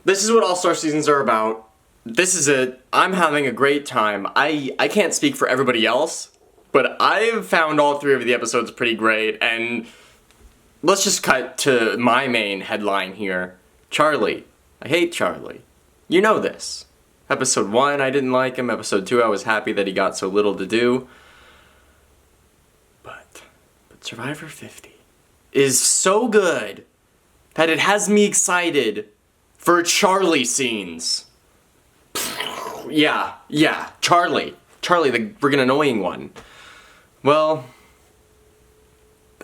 This is what All-Star seasons are about. This is it. I'm having a great time. I can't speak for everybody else, but I've found all 3 of the episodes pretty great, and let's just cut to my main headline here. Charlie. I hate Charlie. You know this. Episode 1, I didn't like him. Episode 2, I was happy that he got so little to do. But Survivor 50 is so good that it has me excited for Charlie scenes. Yeah, Charlie, the friggin' annoying one. Well,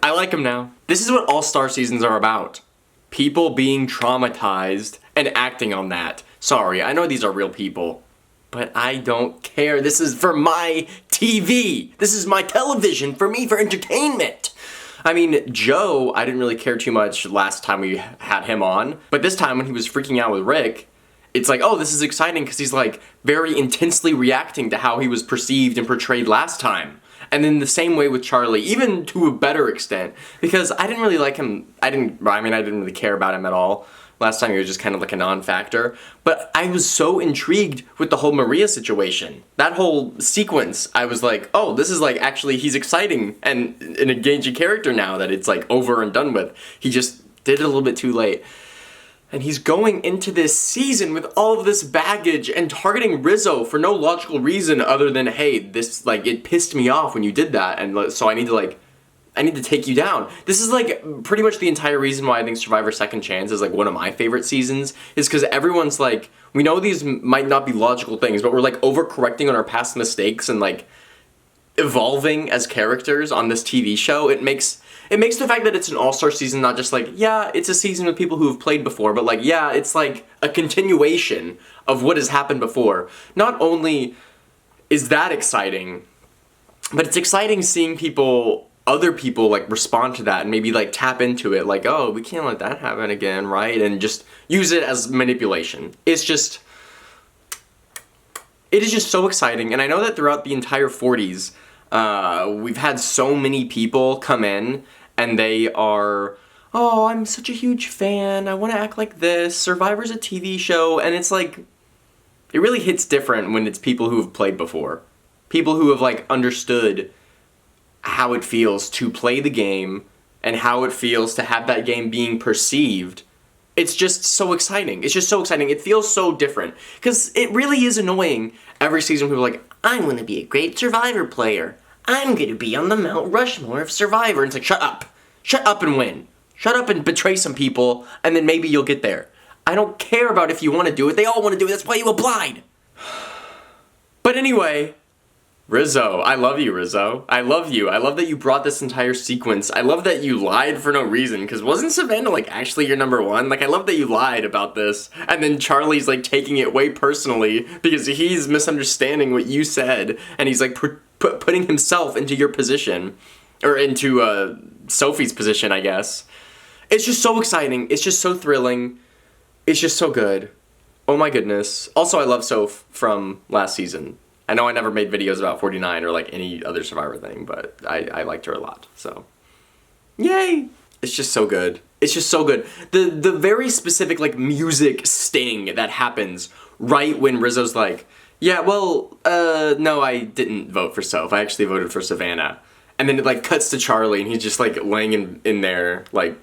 I like him now. This is what All-Star seasons are about. People being traumatized and acting on that. Sorry, I know these are real people, but I don't care. This is for my TV. This is my television for me, for entertainment. I mean, Joe, I didn't really care too much last time we had him on, but this time when he was freaking out with Rick, it's like, oh, this is exciting because he's like very intensely reacting to how he was perceived and portrayed last time. And then the same way with Charlie, even to a better extent, because I didn't really like him. I didn't really care about him at all. Last time he was just kind of like a non-factor. But I was so intrigued with the whole Maria situation. That whole sequence, I was like, oh, this is like actually, he's exciting and an engaging character now that it's like over and done with. He just did it a little bit too late. And he's going into this season with all of this baggage and targeting Rizzo for no logical reason other than, hey, this, like, it pissed me off when you did that, and so I need to take you down. This is, like, pretty much the entire reason why I think Survivor Second Chance is, like, one of my favorite seasons, is because everyone's, like, we know these might not be logical things, but we're, like, overcorrecting on our past mistakes and, like, evolving as characters on this TV show. It makes the fact that it's an all-star season not just like, yeah, it's a season with people who have played before, but like, yeah, it's like a continuation of what has happened before. Not only is that exciting, but it's exciting seeing other people like respond to that and maybe like tap into it like, oh, we can't let that happen again, right? And just use it as manipulation. It is just so exciting. And I know that throughout the entire 40s, we've had so many people come in and they are, oh, I'm such a huge fan, I want to act like this, Survivor's a TV show, and it's like, it really hits different when it's people who have played before. People who have like understood how it feels to play the game and how it feels to have that game being perceived. It's just so exciting. It's just so exciting. It feels so different. Because it really is annoying every season people are like, I'm going to be a great Survivor player. I'm going to be on the Mount Rushmore of Survivor. And it's like, shut up. Shut up and win. Shut up and betray some people, and then maybe you'll get there. I don't care about if you want to do it. They all want to do it. That's why you applied. But anyway, Rizzo. I love you, Rizzo. I love you. I love that you brought this entire sequence. I love that you lied for no reason, because wasn't Savannah, like, actually your number one? Like, I love that you lied about this, and then Charlie's, like, taking it way personally, because he's misunderstanding what you said, and he's, like, putting himself into your position, or into, Sophie's position, I guess. It's just so exciting. It's just so thrilling. It's just so good. Oh my goodness. Also, I love Soph from last season. I know I never made videos about 49 or like any other Survivor thing, but I liked her a lot, so. Yay! It's just so good. It's just so good. The very specific like music sting that happens right when Rizzo's like, yeah, well, no, I didn't vote for Soph. I actually voted for Savannah. And then it like cuts to Charlie and he's just like laying in there like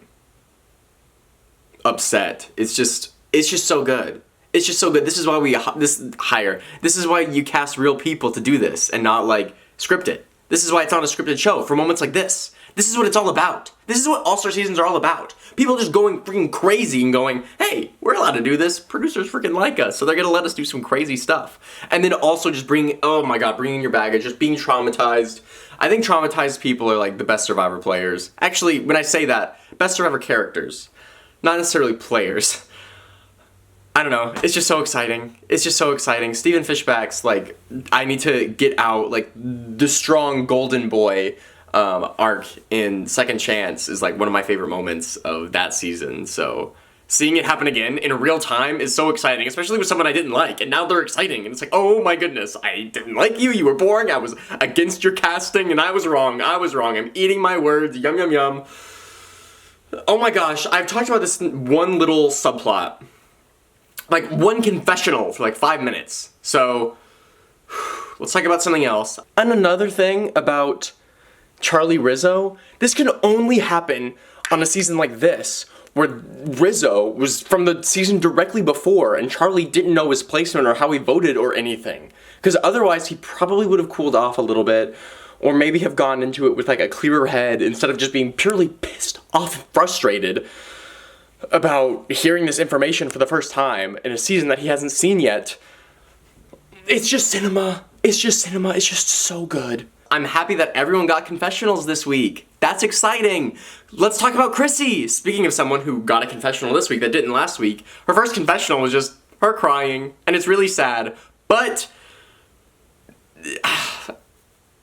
upset. It's just so good. It's just so good. This is why this is why you cast real people to do this and not like script it. This is why it's not a scripted show for moments like this. This is what it's all about. This is what All-Star seasons are all about. People just going freaking crazy and going, hey, we're allowed to do this. Producers freaking like us, so they're gonna let us do some crazy stuff. And then also just bringing your baggage, just being traumatized. I think traumatized people are like the best Survivor players. Actually, when I say that, best Survivor characters, not necessarily players. I don't know, it's just so exciting. It's just so exciting. Stephen Fishback's like, I need to get out, like, the strong golden boy arc in Second Chance is like one of my favorite moments of that season. So seeing it happen again in real time is so exciting, especially with someone I didn't like, and now they're exciting, and it's like, oh my goodness, I didn't like you, you were boring, I was against your casting, and I was wrong, I'm eating my words, yum yum yum. Oh my gosh, I've talked about this one little subplot like one confessional for like 5 minutes. So let's talk about something else. And another thing about Charlie Rizzo, this can only happen on a season like this, where Rizzo was from the season directly before and Charlie didn't know his placement or how he voted or anything. Because otherwise he probably would have cooled off a little bit, or maybe have gone into it with like a clearer head instead of just being purely pissed off and frustrated about hearing this information for the first time in a season that he hasn't seen yet. It's just cinema. It's just cinema. It's just so good. I'm happy that everyone got confessionals this week. That's exciting. Let's talk about Chrissy. Speaking of someone who got a confessional this week that didn't last week, her first confessional was just her crying, and it's really sad. But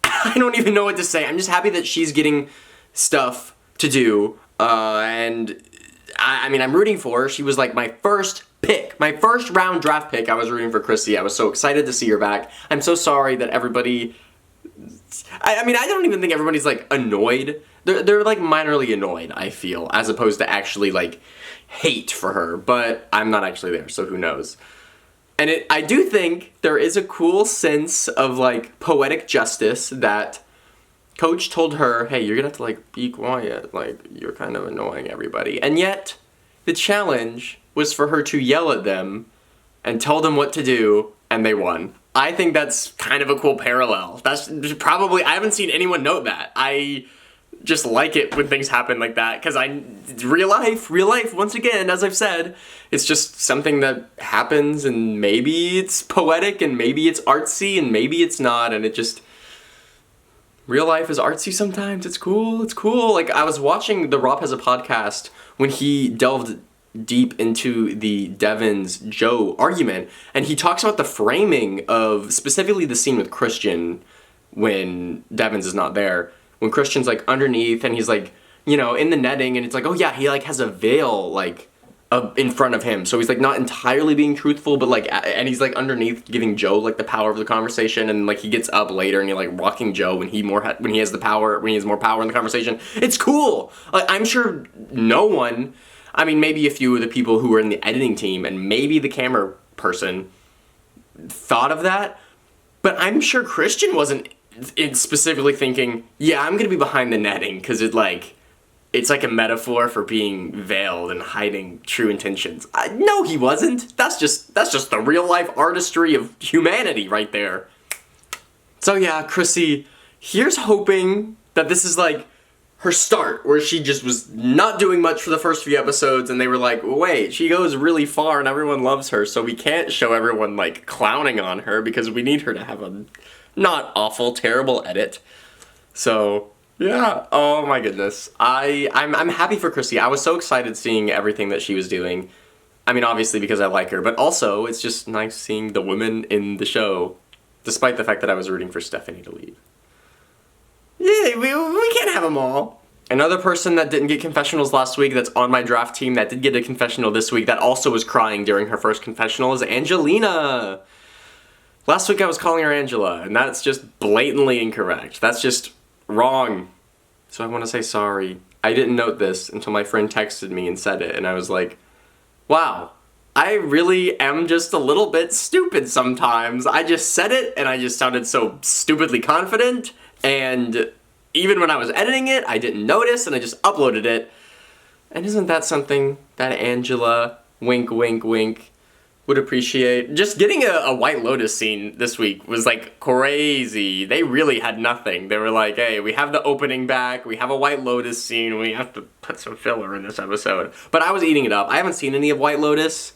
I don't even know what to say. I'm just happy that she's getting stuff to do, and I mean, I'm rooting for her. She was like my first pick, my first round draft pick. I was rooting for Chrissy. I was so excited to see her back. I'm so sorry that everybody, I mean, I don't even think everybody's like annoyed. They're like minorly annoyed, I feel, as opposed to actually like hate for her, but I'm not actually there, so who knows. And I do think there is a cool sense of like poetic justice that Coach told her, hey, you're gonna have to like be quiet, like you're kind of annoying everybody. And yet the challenge was for her to yell at them and tell them what to do, and they won. I think that's kind of a cool parallel. That's probably, I haven't seen anyone note that. I just like it when things happen like that, because real life, once again, as I've said, it's just something that happens, and maybe it's poetic, and maybe it's artsy, and maybe it's not, and it just, real life is artsy sometimes. It's cool. Like, I was watching the Rob Has a Podcast when he delved deep into the Devins Joe argument, and he talks about the framing of specifically the scene with Christian when Devins is not there, when Christian's like underneath and he's like, you know, in the netting, and it's like, oh yeah, he like has a veil like in front of him, so he's like not entirely being truthful, but like, and he's like underneath giving Joe like the power of the conversation, and like he gets up later and he like rocking Joe when he has more power in the conversation. It's cool. Like, I'm sure no one, I mean, maybe a few of the people who were in the editing team and maybe the camera person thought of that, but I'm sure Christian wasn't specifically thinking, yeah, I'm gonna be behind the netting because it's like a metaphor for being veiled and hiding true intentions. No, he wasn't. That's just the real life artistry of humanity right there. So yeah, Chrissy, here's hoping that this is like her start, where she just was not doing much for the first few episodes, and they were like, wait, she goes really far and everyone loves her, so we can't show everyone like clowning on her because we need her to have a not awful, terrible edit. So yeah, oh my goodness. I'm happy for Chrissy. I was so excited seeing everything that she was doing. I mean, obviously because I like her, but also it's just nice seeing the women in the show, despite the fact that I was rooting for Stephanie to leave. Yeah, we can't have them all. Another person that didn't get confessionals last week that's on my draft team that did get a confessional this week that also was crying during her first confessional is Angelina. Last week I was calling her Angela, and that's just blatantly incorrect. That's just wrong. So I want to say sorry. I didn't note this until my friend texted me and said it, and I was like, wow, I really am just a little bit stupid sometimes. I just said it, and I just sounded so stupidly confident, and even when I was editing it, I didn't notice, and I just uploaded it. And isn't that something that Angela, wink, wink, wink, would appreciate? Just getting a White Lotus scene this week was like crazy. They really had nothing. They were like, hey, we have the opening back, we have a White Lotus scene, we have to put some filler in this episode. But I was eating it up. I haven't seen any of White Lotus.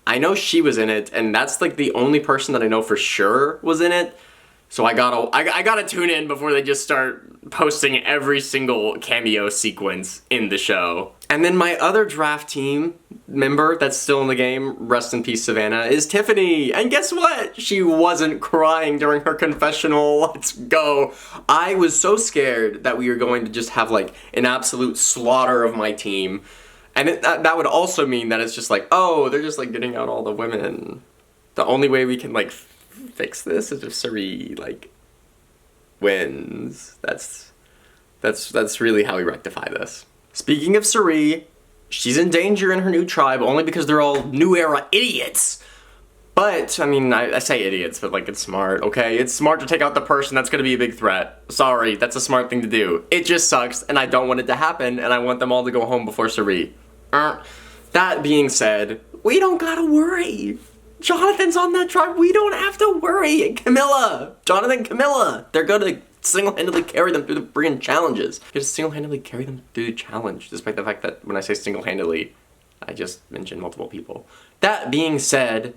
I know she was in it, and that's like the only person that I know for sure was in it. So I gotta tune in before they just start posting every single cameo sequence in the show. And then my other draft team member that's still in the game, rest in peace Savannah, is Tiffany. And guess what? She wasn't crying during her confessional. Let's go. I was so scared that we were going to just have like an absolute slaughter of my team. And that would also mean that it's just like, oh, they're just like getting out all the women. The only way we can like fix this is if Suri like wins. That's really how we rectify this. Speaking of Suri, She's in danger in her new tribe only because they're all new era idiots. But, I mean, I say idiots, but like, it's smart, okay? It's smart to take out the person that's gonna be a big threat. Sorry, that's a smart thing to do. It just sucks, and I don't want it to happen, and I want them all to go home before Suri. That being said, we don't gotta worry. Jonathan's on that tribe, we don't have to worry. And Camilla, Jonathan, Camilla, they're gonna single-handedly carry them through the freaking challenges. You just single-handedly carry them through the challenge, despite the fact that when I say single-handedly, I just mentioned multiple people. That being said,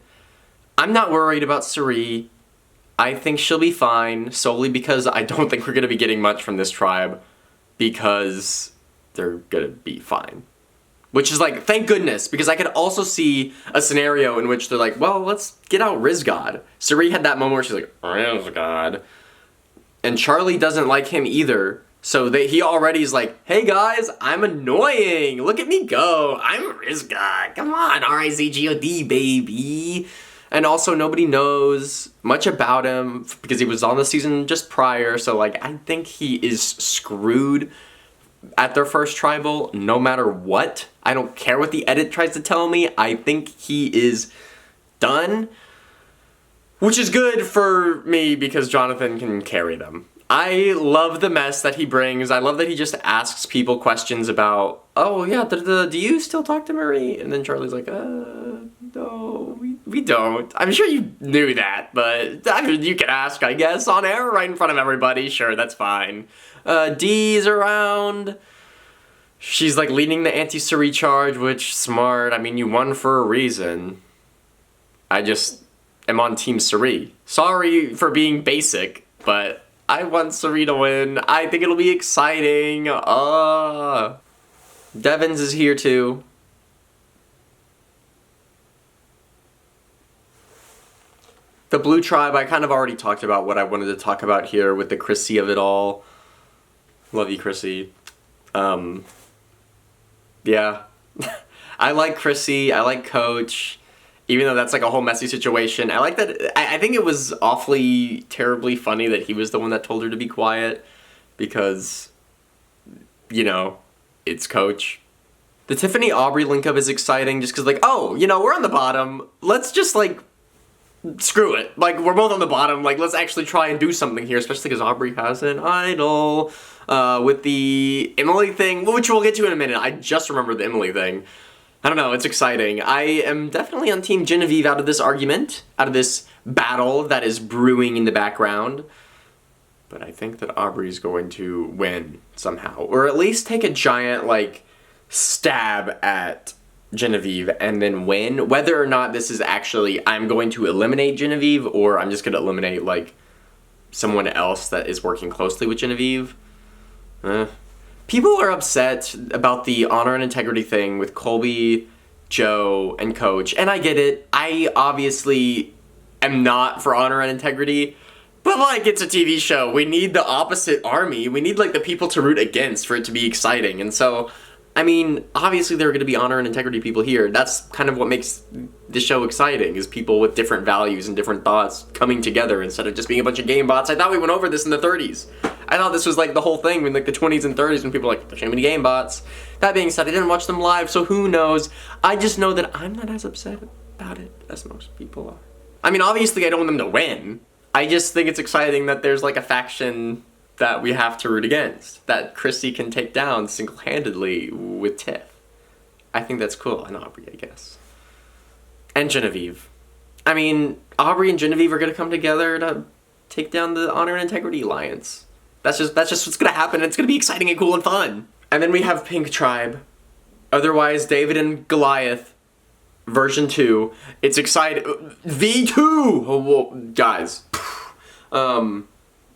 I'm not worried about Suri. I think she'll be fine, solely because I don't think we're gonna be getting much from this tribe, because they're gonna be fine. Which is like, thank goodness, because I could also see a scenario in which they're like, well, let's get out Rizgod. Suri had that moment where she's like, Rizgod. And Charlie doesn't like him either, so he already is like, hey guys, I'm annoying. Look at me go. I'm Rizgod. Come on, R-I-Z-G-O-D, baby. And also, nobody knows much about him because he was on the season just prior, so like, I think he is screwed at their first tribal no matter what. I don't care what the edit tries to tell me. I think he is done, which is good for me because Jonathan can carry them. I love the mess that he brings. I love that he just asks people questions about, oh yeah, do you still talk to Marie? And then Charlie's like, no, we don't. I'm sure you knew that, but I mean, you can ask, I guess, on air right in front of everybody. Sure, that's fine. Dee's around. She's like leading the anti-Suri charge, which, smart. I mean, you won for a reason. I just am on Team Suri. Sorry for being basic, but I want Suri to win. I think it'll be exciting. Devins is here too. The Blue Tribe, I kind of already talked about what I wanted to talk about here with the Chrissy of it all. Love you, Chrissy. Yeah. I like Chrissy. I like Coach. Even though that's like a whole messy situation. I like that. I think it was awfully, terribly funny that he was the one that told her to be quiet. Because, you know, it's Coach. The Tiffany Aubrey link up is exciting just because, like, oh, you know, we're on the bottom. Let's just, like, screw it. Like, we're both on the bottom. Like, let's actually try and do something here, especially because Aubrey has an idol. With the Emily thing, which we'll get to in a minute. I just remembered the Emily thing. I don't know, it's exciting. I am definitely on Team Genevieve out of this argument, out of this battle that is brewing in the background. But I think that Aubrey's going to win somehow. Or at least take a giant, like, stab at Genevieve and then win. Whether or not this is actually, I'm going to eliminate Genevieve or I'm just going to eliminate, like, someone else that is working closely with Genevieve. People are upset about the honor and integrity thing with Colby, Joe, and Coach, and I get it. I obviously am not for honor and integrity, but like, it's a TV show. We need the opposite army. We need like the people to root against for it to be exciting, and so, I mean, obviously there are going to be honor and integrity people here. That's kind of what makes the show exciting, is people with different values and different thoughts coming together instead of just being a bunch of game bots. I thought we went over this in the 30s. I thought this was like the whole thing in like the 20s and 30s when people were like, there's too many game bots. That being said, I didn't watch them live, so who knows? I just know that I'm not as upset about it as most people are. I mean, obviously I don't want them to win. I just think it's exciting that there's like a faction that we have to root against, that Chrissy can take down single-handedly with Tiff. I think that's cool, and Aubrey, I guess. And Genevieve. I mean, Aubrey and Genevieve are gonna come together to take down the Honor and Integrity Alliance. That's just what's gonna happen. It's gonna be exciting and cool and fun. And then we have Pink Tribe. Otherwise, David and Goliath, version 2. It's exciting. V2! Oh, whoa, guys.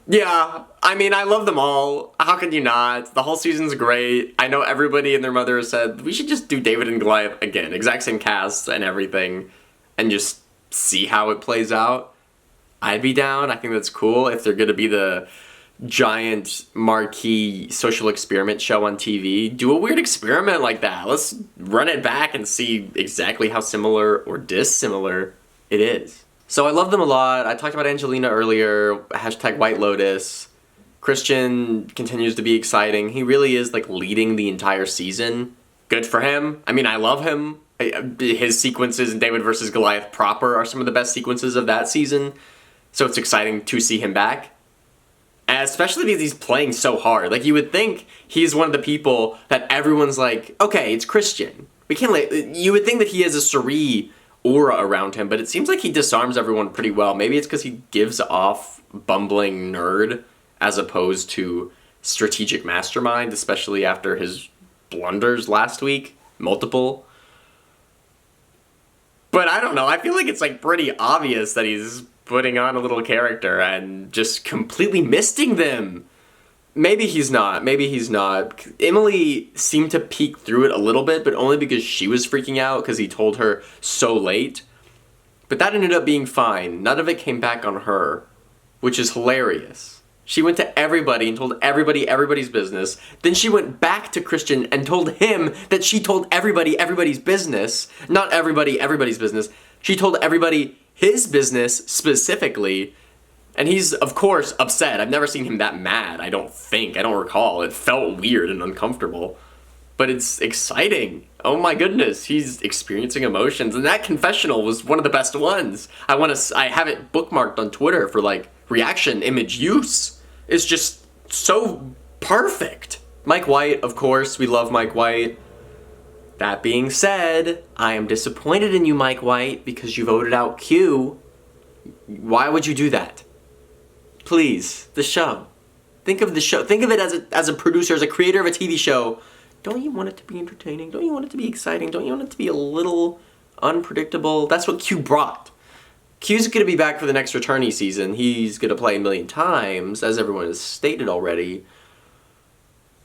Yeah, I mean, I love them all. How could you not? The whole season's great. I know everybody and their mother has said, we should just do David and Goliath again. Exact same cast and everything. And just see how it plays out. I'd be down. I think that's cool. If they're gonna be the giant marquee social experiment show on TV, do a weird experiment like that. Let's run it back and see exactly how similar or dissimilar it is. So I love them a lot. I talked about Angelina earlier, hashtag White Lotus. Christian continues to be exciting. He really is like leading the entire season Good for him. I mean, I love him. His sequences in David versus Goliath proper are some of the best sequences of that season. So it's exciting to see him back. And especially because he's playing so hard. Like, you would think he's one of the people that everyone's like, okay, it's Christian. We can't you would think that he has a Suri aura around him, but it seems like he disarms everyone pretty well. Maybe it's because he gives off bumbling nerd as opposed to strategic mastermind, especially after his blunders last week. Multiple. But I don't know, I feel like it's like pretty obvious that he's putting on a little character and just completely misting them. Maybe he's not. Emily seemed to peek through it a little bit, but only because she was freaking out because he told her so late. But that ended up being fine. None of it came back on her, which is hilarious. She went to everybody and told everybody everybody's business. Then she went back to Christian and told him that she told everybody everybody's business. Not everybody everybody's business. She told everybody his business specifically. And he's, of course, upset. I've never seen him that mad, I don't recall. It felt weird and uncomfortable. But it's exciting. Oh my goodness, he's experiencing emotions. And that confessional was one of the best ones. I have it bookmarked on Twitter for, like, reaction image use. It's just so perfect. Mike White, of course, we love Mike White. That being said, I am disappointed in you, Mike White, because you voted out Q. Why would you do that? Please, the show. Think of the show. Think of it as a producer, as a creator of a TV show. Don't you want it to be entertaining? Don't you want it to be exciting? Don't you want it to be a little unpredictable? That's what Q brought. Q's going to be back for the next returnee season. He's going to play a million times, as everyone has stated already.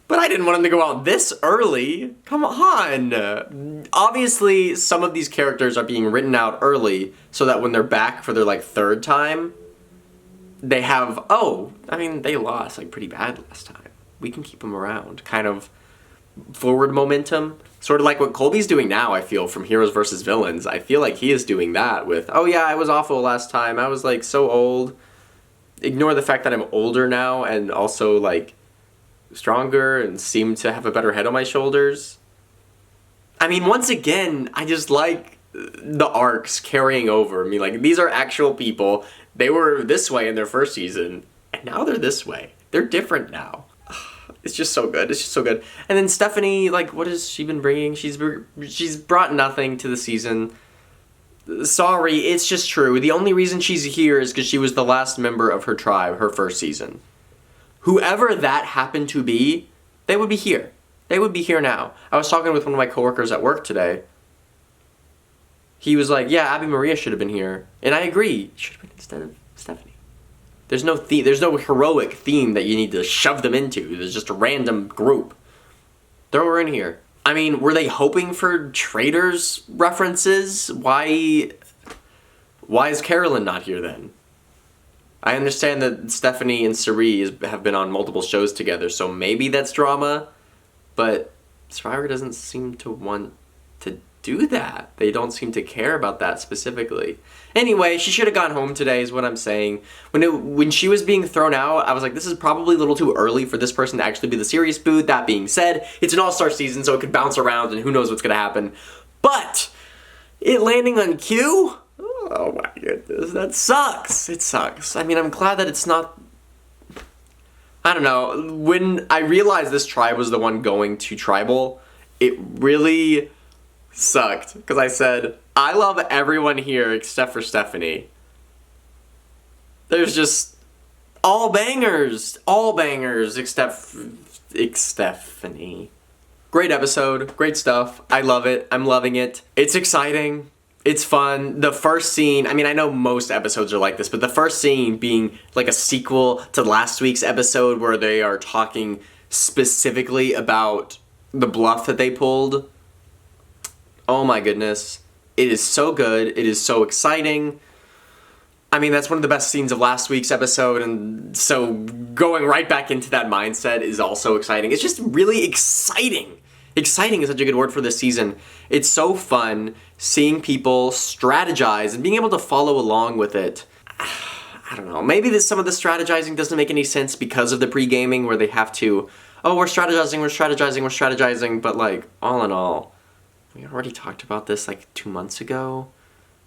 But I didn't want him to go out this early. Come on. Obviously, some of these characters are being written out early so that when they're back for their, like, third time, they have, they lost, like, pretty bad last time. We can keep them around. Kind of forward momentum. Sort of like what Colby's doing now, I feel, from Heroes vs. Villains. I feel like he is doing that with, oh yeah, I was awful last time. I was, like, so old. Ignore the fact that I'm older now and also, like, stronger and seem to have a better head on my shoulders. I mean, once again, I just like the arcs carrying over. I mean, like, these are actual people. They were this way in their first season, and now they're this way. They're different now. It's just so good. It's just so good. And then Stephanie, like, what has she been bringing? She's brought nothing to the season. Sorry, it's just true. The only reason she's here is because she was the last member of her tribe, her first season. Whoever that happened to be, they would be here. They would be here now. I was talking with one of my coworkers at work today. He was like, yeah, Abby Maria should have been here. And I agree. Should have been instead of Stephanie. There's no theme. There's no heroic theme that you need to shove them into. There's just a random group. Throw her in here. I mean, were they hoping for Traders references? Why is Carolyn not here then? I understand that Stephanie and Suri have been on multiple shows together, so maybe that's drama, but Survivor doesn't seem to want to do that. They don't seem to care about that specifically. Anyway, she should have gone home today is what I'm saying. When she was being thrown out, I was like, this is probably a little too early for this person to actually be the serious boot. That being said, it's an all-star season, so it could bounce around and who knows what's going to happen. But it landing on Q? Oh my goodness, that sucks. It sucks. I mean, I'm glad that it's not... I don't know. When I realized this tribe was the one going to Tribal, it really sucked. Because I said, I love everyone here except for Stephanie. There's just all bangers except Stephanie. Great episode, great stuff. I love it. I'm loving it. It's exciting. It's fun. The first scene, I mean, I know most episodes are like this, but the first scene being like a sequel to last week's episode where they are talking specifically about the bluff that they pulled. Oh my goodness. It is so good. It is so exciting. I mean, that's one of the best scenes of last week's episode, and so going right back into that mindset is also exciting. It's just really exciting. Exciting is such a good word for this season. It's so fun seeing people strategize and being able to follow along with it. I don't know. Maybe some of the strategizing doesn't make any sense because of the pre-gaming where they have to, oh, we're strategizing, but like, all in all, we already talked about this like 2 months ago.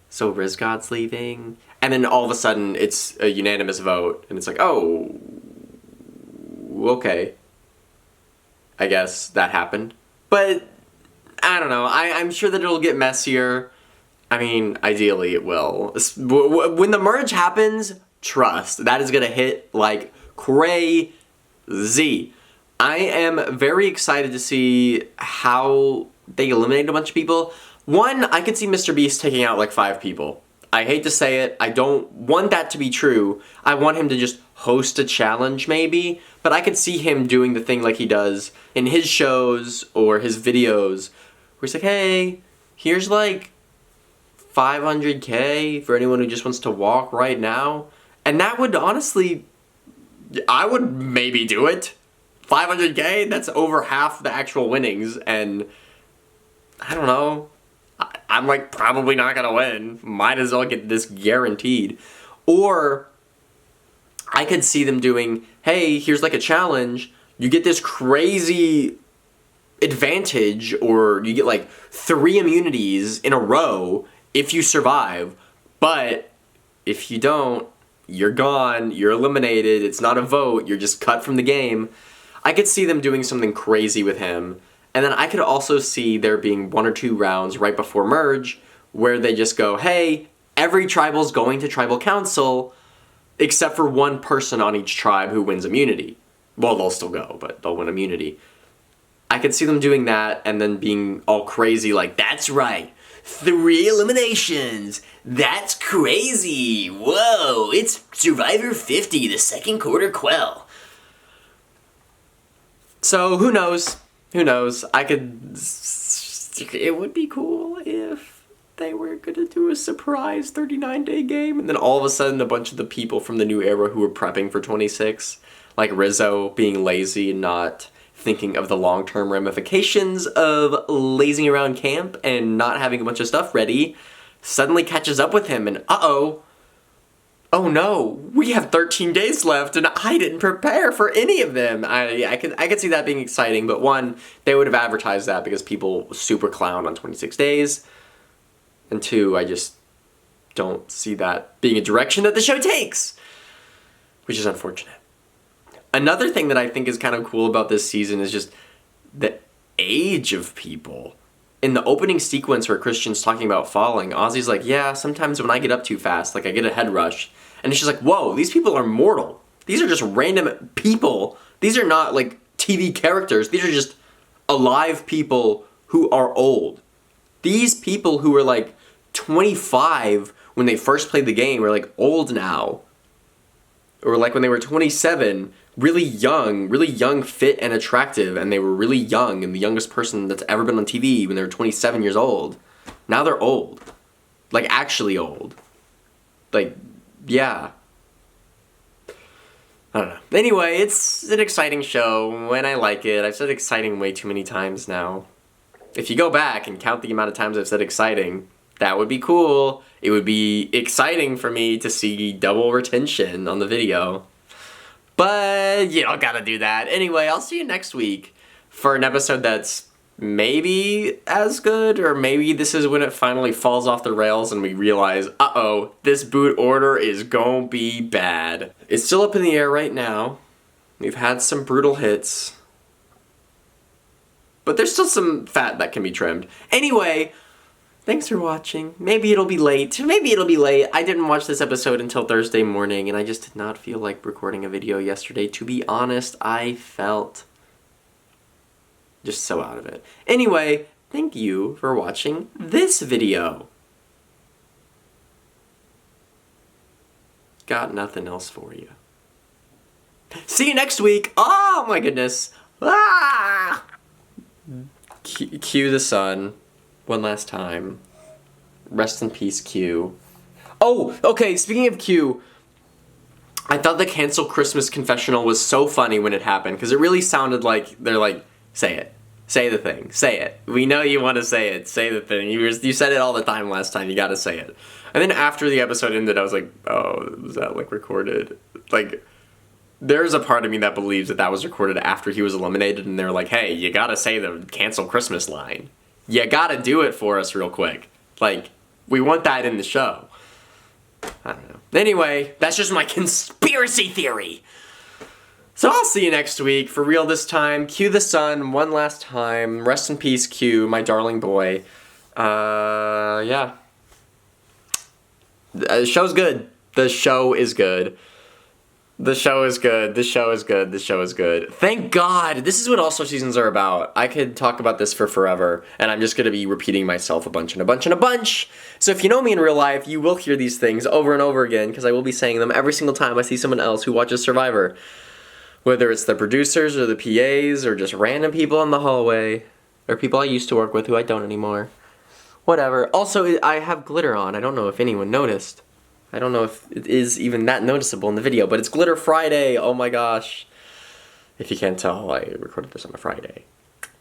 So Rizgod's leaving, and then all of a sudden it's a unanimous vote, and it's like, oh, okay. I guess that happened. But, I don't know, I'm sure that it'll get messier. I mean, ideally it will. When the merge happens, trust, that is gonna hit like crazy. I am very excited to see how they eliminate a bunch of people. One, I could see Mr. Beast taking out like 5 people. I hate to say it, I don't want that to be true. I want him to just host a challenge maybe, but I could see him doing the thing like he does in his shows or his videos, where he's like, hey, here's like 500K for anyone who just wants to walk right now. And that would honestly, I would maybe do it. 500K, that's over half the actual winnings, and I don't know. I'm like probably not gonna win. Might as well get this guaranteed. Or I could see them doing, hey, here's like a challenge. You get this crazy advantage, or you get like 3 immunities in a row if you survive. But if you don't, you're gone. You're eliminated. It's not a vote. You're just cut from the game. I could see them doing something crazy with him. And then I could also see there being 1 or 2 rounds right before merge where they just go, hey, every tribal's going to tribal council except for 1 person on each tribe who wins immunity. Well, they'll still go, but they'll win immunity. I could see them doing that and then being all crazy like, that's right, 3 eliminations. That's crazy. Whoa, it's Survivor 50, the second quarter quell. So, who knows? Who knows? It would be cool if they were gonna do a surprise 39-day game, and then all of a sudden a bunch of the people from the new era who were prepping for 26, like Rizzo being lazy and not thinking of the long-term ramifications of lazing around camp and not having a bunch of stuff ready, suddenly catches up with him and oh no, we have 13 days left and I didn't prepare for any of them. I could see that being exciting, but 1, they would have advertised that because people super clown on 26 days. And 2, I just don't see that being a direction that the show takes, which is unfortunate. Another thing that I think is kind of cool about this season is just the age of people. In the opening sequence where Christian's talking about falling, Ozzy's like, yeah, sometimes when I get up too fast, like I get a head rush. And it's just like, whoa, these people are mortal. These are just random people. These are not like TV characters. These are just alive people who are old. These people who were like 25 when they first played the game are like old now. Or like when they were 27, really young, fit, and attractive, and they were really young, and the youngest person that's ever been on TV when they were 27 years old. Now they're old. Like, actually old. Like, yeah. I don't know. Anyway, it's an exciting show, and I like it. I've said exciting way too many times now. If you go back and count the amount of times I've said exciting, that would be cool. It would be exciting for me to see double retention on the video. But you don't gotta do that. Anyway, I'll see you next week for an episode that's maybe as good, or maybe this is when it finally falls off the rails and we realize, uh-oh, this boot order is gonna be bad. It's still up in the air right now. We've had some brutal hits. But there's still some fat that can be trimmed. Anyway, thanks for watching. Maybe it'll be late. I didn't watch this episode until Thursday morning, and I just did not feel like recording a video yesterday. To be honest, I felt just so out of it. Anyway, thank you for watching this video. Got nothing else for you. See you next week. Oh my goodness. Ah! Cue the sun. One last time. Rest in peace, Q. Oh, okay, speaking of Q, I thought the cancel Christmas confessional was so funny when it happened, because it really sounded like they're like, say it. Say the thing. Say it. We know you want to say it. Say the thing. You said it all the time last time. You gotta say it. And then after the episode ended, I was like, oh, was that like recorded? Like, There's a part of me that believes that that was recorded after he was eliminated, and they're like, hey, you gotta say the cancel Christmas line. You gotta do it for us real quick. Like, we want that in the show. I don't know. Anyway, that's just my conspiracy theory. So I'll see you next week. For real this time. Q the sun one last time. Rest in peace, Q, my darling boy. Yeah. The show's good. The show is good. The show is good. The show is good. The show is good. Thank God. This is what All-Star seasons are about. I could talk about this for forever, and I'm just going to be repeating myself a bunch and a bunch and a bunch. So if you know me in real life, you will hear these things over and over again, because I will be saying them every single time I see someone else who watches Survivor. Whether it's the producers or the PAs or just random people in the hallway, or people I used to work with who I don't anymore. Whatever. Also, I have glitter on. I don't know if anyone noticed. I don't know if it is even that noticeable in the video, but it's Glitter Friday. Oh my gosh. If you can't tell, I recorded this on a Friday.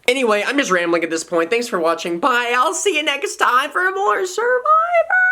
Anyway, I'm just rambling at this point. Thanks for watching. Bye. I'll see you next time for more Survivor.